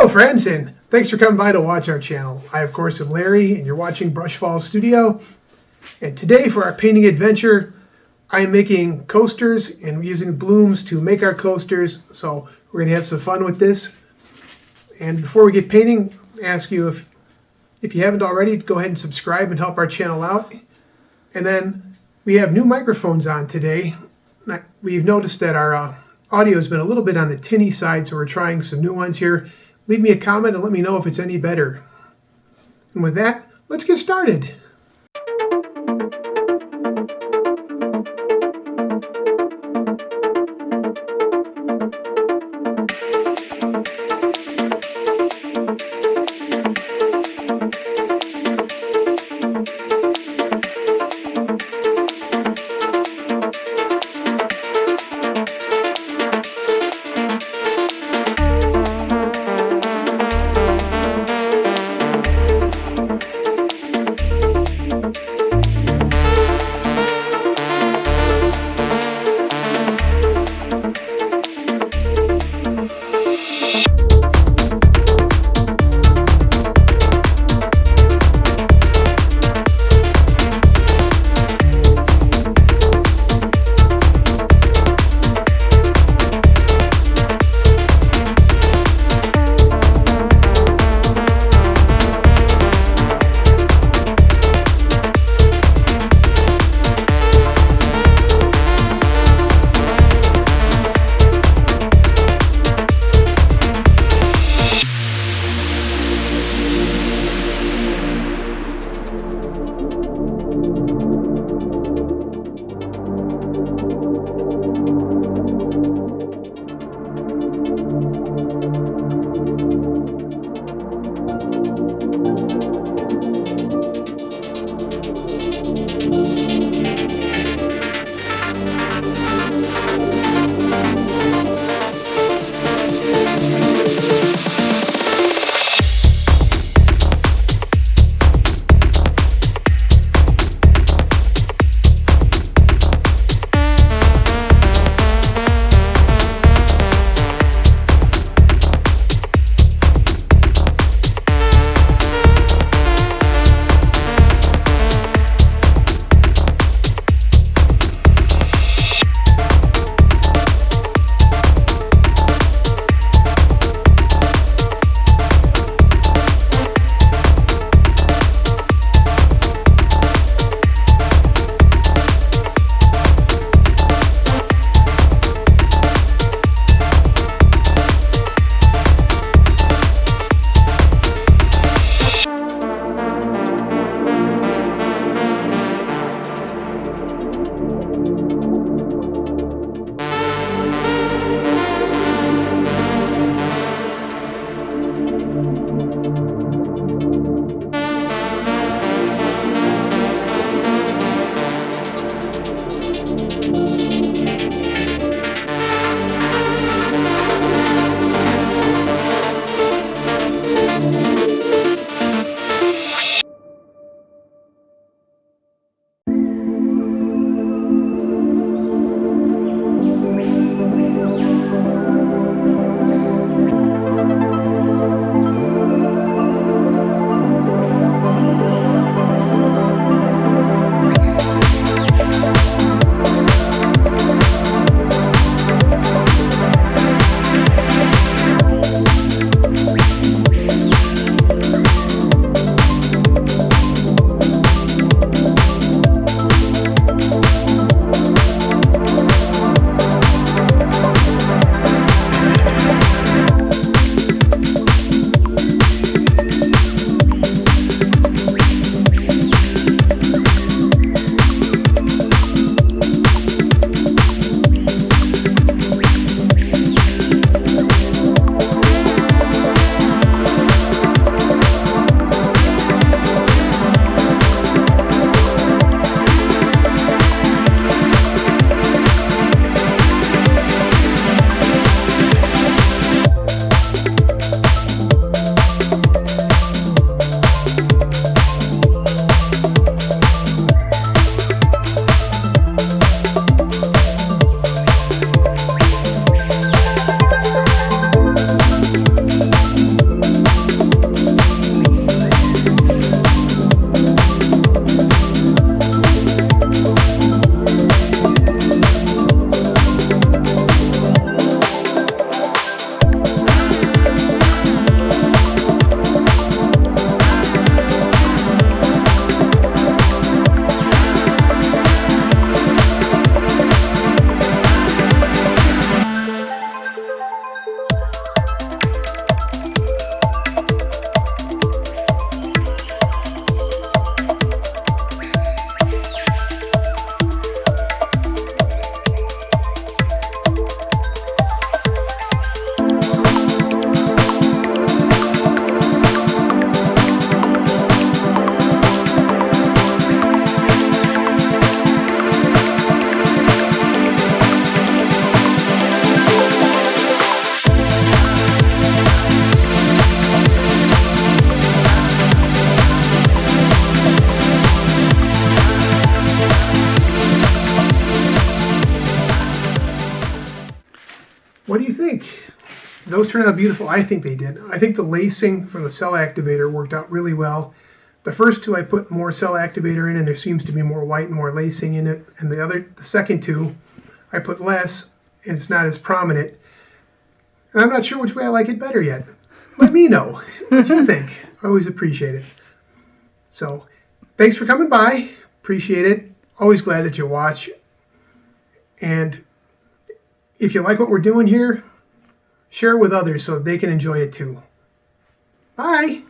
Hello friends, and thanks for coming by to watch our channel. I of course am Larry and you're watching BrushFalls Studio. And today for our painting adventure, I'm making coasters and using blooms to make our coasters. So we're going to have some fun with this. And before we get painting, I ask you if you haven't already, go ahead and subscribe and help our channel out. And then we have new microphones on today. We've noticed that our audio has been a little bit on the tinny side, so we're trying some new ones here. Leave me a comment and let me know if it's any better. And with that, let's get started. what do you think? Those turned out beautiful. I think they did. I think the lacing from the cell activator worked out really well. The first two I put more cell activator in, and there seems to be more white and more lacing in it. And the second two, I put less, and it's not as prominent. And I'm not sure which way I like it better yet. Let me know what you think. I always appreciate it. So, thanks for coming by. Appreciate it. Always glad that you watch. And if you like what we're doing here, share it with others so they can enjoy it too. Bye.